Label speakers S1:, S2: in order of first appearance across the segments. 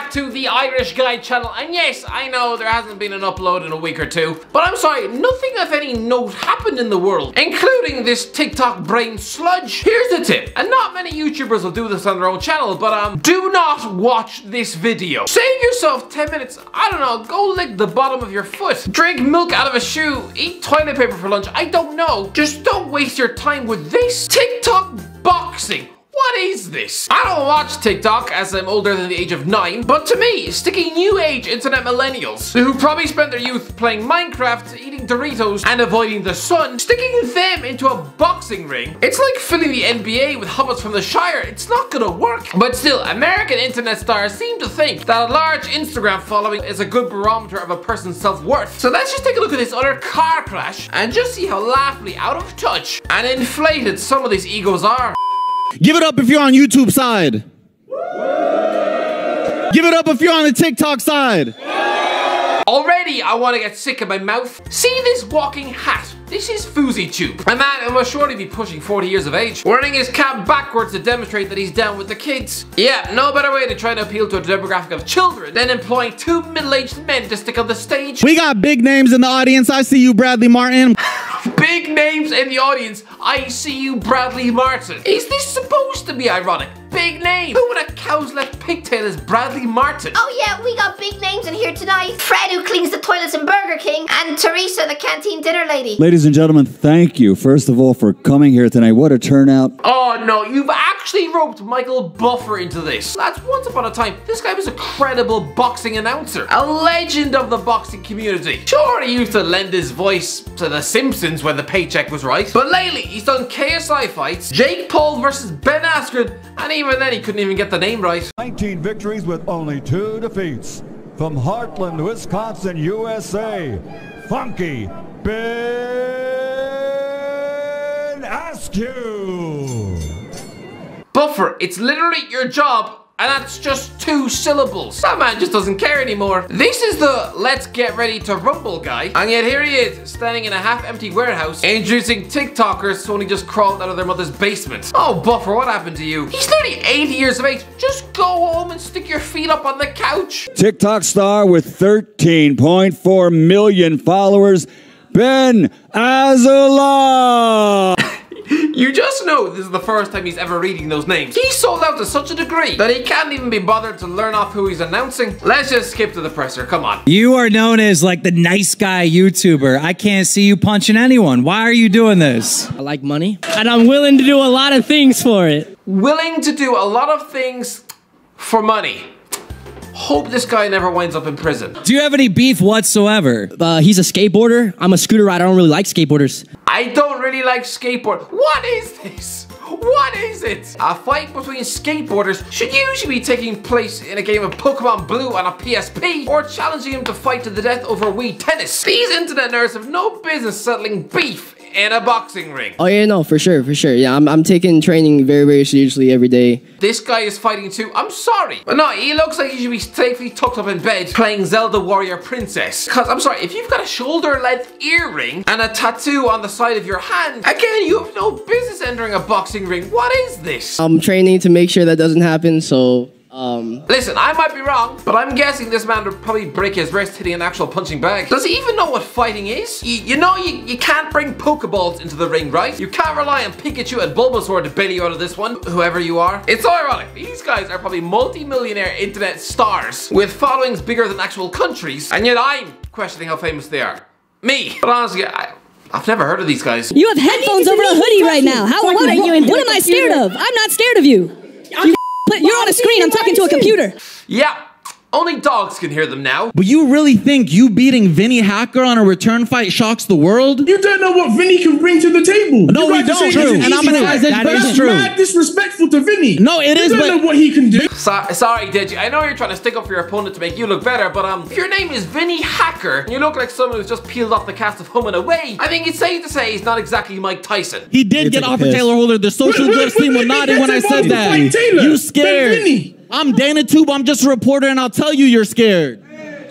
S1: back to the Irish Guy channel, and yes, I know there hasn't been an upload in a week or two, but I'm sorry, nothing of any note happened in the world, including this TikTok brain sludge. Here's the tip, and not many YouTubers will do this on their own channel, but do not watch this video. Save yourself 10 minutes, I don't know, go lick the bottom of your foot, drink milk out of a shoe, eat toilet paper for lunch, I don't know. Just don't waste your time with this. TikTok boxing. What is this? I don't watch TikTok as I'm older than the age of 9, but to me, sticking new age internet millennials who probably spent their youth playing Minecraft, eating Doritos, and avoiding the sun, sticking them into a boxing ring, it's like filling the NBA with hobbits from the Shire. It's not gonna work. But still, American internet stars seem to think that a large Instagram following is a good barometer of a person's self-worth. So let's just take a look at this other car crash and just see how laughably out of touch and inflated some of these egos are.
S2: Give it up if you're on YouTube side. Give it up if you're on the TikTok side.
S1: Already, I want to get sick of my mouth. See this walking hat? This is FouseyTube. A man who must surely be pushing 40 years of age, wearing his cap backwards to demonstrate that he's down with the kids. Yeah, no better way to try and appeal to a demographic of children than employing two middle-aged men to stick on the stage.
S2: We got big names in the audience. I see you, Bradley Martin.
S1: Big names in the audience. I see you, Bradley Martin. Is this supposed to be ironic? Big name. Who with a cow's left pigtail is Bradley Martin?
S3: Oh yeah, we got big names in here tonight. Fred, who cleans the toilets in Burger King, and Teresa, the canteen dinner lady.
S4: Ladies and gentlemen, thank you, first of all, for coming here tonight. What a turnout.
S1: Oh no, you've actually roped Michael Buffer into this. Lads, once upon a time, this guy was a credible boxing announcer. A legend of the boxing community. Sure, he used to lend his voice to The Simpsons when the paycheck was right. But lately, he's done KSI fights, Jake Paul versus Ben Askren, and even then he couldn't even get the name right.
S5: 19 victories with only 2 defeats. From Heartland, Wisconsin, USA, Funky Ben Askew.
S1: Buffer, it's literally your job, and that's just 2 syllables. That man just doesn't care anymore. This is the let's get ready to rumble guy, and yet here he is, standing in a half-empty warehouse, introducing TikTokers who only just crawled out of their mother's basement. Oh, Buffer, what happened to you? He's nearly 80 years of age. Just go home and stick your feet up on the couch.
S4: TikTok star with 13.4 million followers, Ben Azala.
S1: You just know this is the first time he's ever reading those names. He's sold out to such a degree that he can't even be bothered to learn off who he's announcing. Let's just skip to the presser, come on.
S6: You are known as like the nice guy YouTuber. I can't see you punching anyone. Why are you doing this?
S7: I like money, and I'm willing to do a lot of things for it.
S1: Willing to do a lot of things for money. Hope this guy never winds up in prison.
S6: Do you have any beef whatsoever?
S7: He's a skateboarder. I'm a scooter rider. I don't really like skateboarders.
S1: I don't really like skateboard. What is this? What is it? A fight between skateboarders should usually be taking place in a game of Pokemon Blue on a PSP, or challenging him to fight to the death over Wii Tennis. These internet nerds have no business settling beef in a boxing ring.
S7: Oh yeah, no, for sure, for sure. Yeah, I'm taking training very, very seriously every day.
S1: This guy is fighting too. I'm sorry, but no, he looks like he should be safely tucked up in bed playing Zelda Warrior Princess. Cause I'm sorry, if you've got a shoulder-length earring and a tattoo on the side of your hand, again, you have no business entering a boxing ring. What is this?
S7: I'm training to make sure that doesn't happen, so
S1: listen, I might be wrong, but I'm guessing this man would probably break his wrist hitting an actual punching bag. Does he even know what fighting is? You know you can't bring Pokeballs into the ring, right? You can't rely on Pikachu and Bulbasaur to bail you out of this one, whoever you are. It's ironic. These guys are probably multi-millionaire internet stars with followings bigger than actual countries, and yet I'm questioning how famous they are. Me. But honestly, I've never heard of these guys.
S8: You have headphones over a hoodie right now. What am I scared of? I'm not scared of you. You're on a screen, I'm talking to a computer.
S1: Yeah, only dogs can hear them now.
S2: But you really think you beating Vinny Hacker on a return fight shocks the world?
S9: You don't know what Vinny can bring to the table.
S2: No, we don't. True. And I'm gonna say that is true.
S9: Mad disrespectful to Vinny.
S2: No, it is.
S9: You don't know what he can do.
S1: Sorry, Deji. I know you're trying to stick up for your opponent to make you look better, but if your name is Vinny Hacker and you look like someone who's just peeled off the cast of Home and Away, I think it's safe to say he's not exactly Mike Tyson.
S2: He did get off of Taylor Holder. The social good team was nodding when I said that. You scared. I'm DanaTube, I'm just a reporter, and I'll tell you you're scared.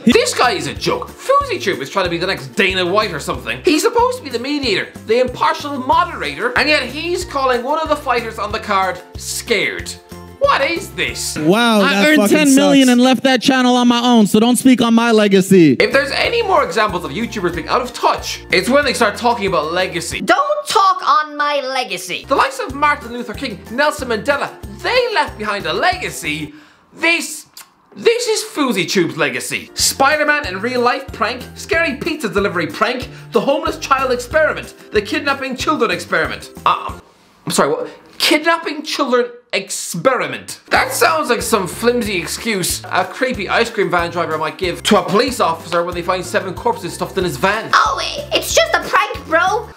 S1: This guy is a joke. FouseyTube is trying to be the next Dana White or something. He's supposed to be the mediator, the impartial moderator, and yet he's calling one of the fighters on the card scared. What is this?
S10: Wow,
S2: I earned 10 million and left that channel on my own, so don't speak on my legacy.
S1: If there's any more examples of YouTubers being out of touch, it's when they start talking about legacy.
S3: Don't talk on my legacy.
S1: The likes of Martin Luther King, Nelson Mandela, they left behind a legacy. This is FouseyTube's legacy. Spider-Man in real life prank, scary pizza delivery prank, the homeless child experiment, the kidnapping children experiment. I'm sorry, what? Kidnapping children experiment. That sounds like some flimsy excuse a creepy ice cream van driver might give to a police officer when they find 7 corpses stuffed in his van.
S3: Oh, it's just a prank, bro.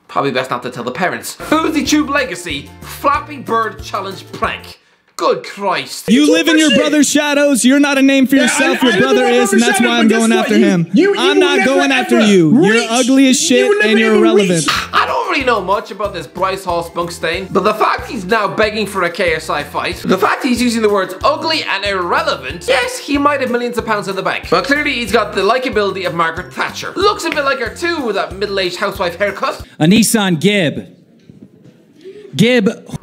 S1: Probably best not to tell the parents. FouseyTube legacy, Flappy Bird challenge prank. Good Christ.
S10: You live in your brother's shadows. You're not a name for yourself. Your brother is, and that's why I'm going after him. I'm not going after you. You're ugly as shit and you're irrelevant.
S1: I don't really know much about this Bryce Hall spunk stain, but the fact he's now begging for a KSI fight, the fact he's using the words ugly and irrelevant, yes, he might have millions of pounds in the bank, but clearly he's got the likability of Margaret Thatcher. Looks a bit like her too with that middle-aged housewife haircut.
S6: A Nissan Gib.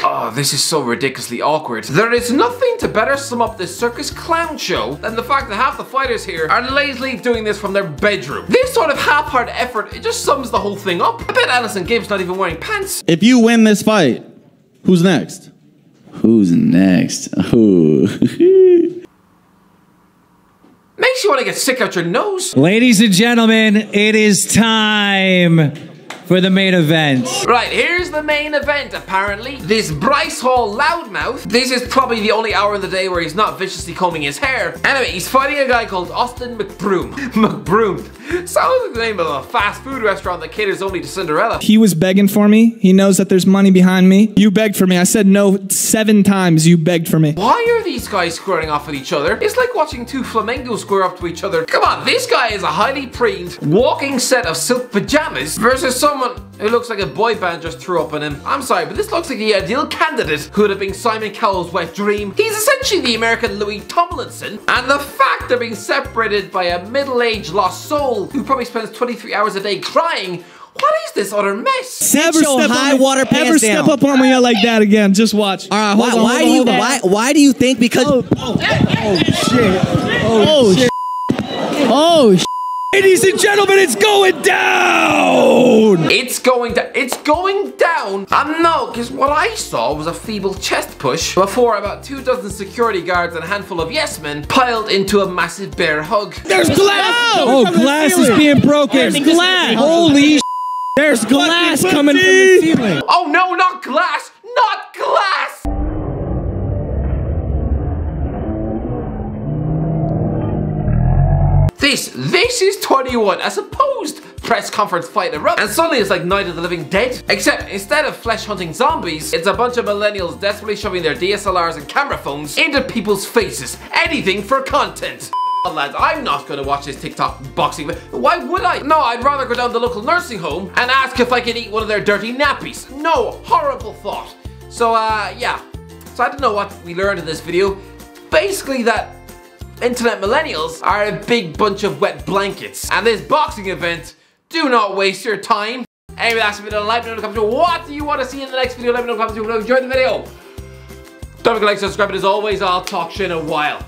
S1: Oh, this is so ridiculously awkward. There is nothing to better sum up this circus clown show than the fact that half the fighters here are lazily doing this from their bedroom. This sort of half-hearted effort, it just sums the whole thing up. I bet Alison Gibbs not even wearing pants.
S2: If you win this fight, who's next?
S4: Who's next? Who?
S1: Makes you want to get sick out your nose.
S6: Ladies and gentlemen, it is time for the main event.
S1: Right, here's the main event, apparently. This Bryce Hall loudmouth. This is probably the only hour of the day where he's not viciously combing his hair. Anyway, he's fighting a guy called Austin McBroom. McBroom. Sounds like the name of a fast food restaurant that caters only to Cinderella.
S10: He was begging for me. He knows that there's money behind me. You begged for me. I said no 7 times. You begged for me.
S1: Why are these guys squaring off with each other? It's like watching 2 flamingos square up to each other. Come on, this guy is a highly preened, walking set of silk pajamas versus someone who looks like a boy band just threw up on him. I'm sorry, but this looks like the ideal candidate who would have been Simon Cowell's wet dream. He's essentially the American Louis Tomlinson, and the fact they're being separated by a middle-aged lost soul who probably spends 23 hours a day crying. What is this utter mess?
S10: Never step up on me like that again. Just watch.
S11: All right, hold on. Why do you think? Because
S10: oh shit. Ladies and gentlemen, it's going down!
S1: It's going down. It's going down. No, because what I saw was a feeble chest push before about 24 security guards and a handful of yes men piled into a massive bear hug.
S10: There's glass!
S6: Oh, glass is being broken.
S10: There's glass!
S6: Holy there's glass coming from the ceiling.
S1: Oh no, not glass! Not glass! This is 21, a supposed press conference fight erupts, and suddenly it's like Night of the Living Dead. Except instead of flesh hunting zombies, it's a bunch of millennials desperately shoving their DSLRs and camera phones into people's faces. Anything for content. Lads, I'm not going to watch this TikTok boxing. Why would I? No, I'd rather go down to the local nursing home and ask if I can eat one of their dirty nappies. No, horrible thought. So, yeah. So I don't know what we learned in this video. Basically that internet millennials are a big bunch of wet blankets. And this boxing event, do not waste your time. Anyway, that's the video. Let me know in the comments below. What do you want to see in the next video? Let me know in the comments below. Enjoy the video. Don't forget to like, subscribe, and as always, I'll talk shit in a while.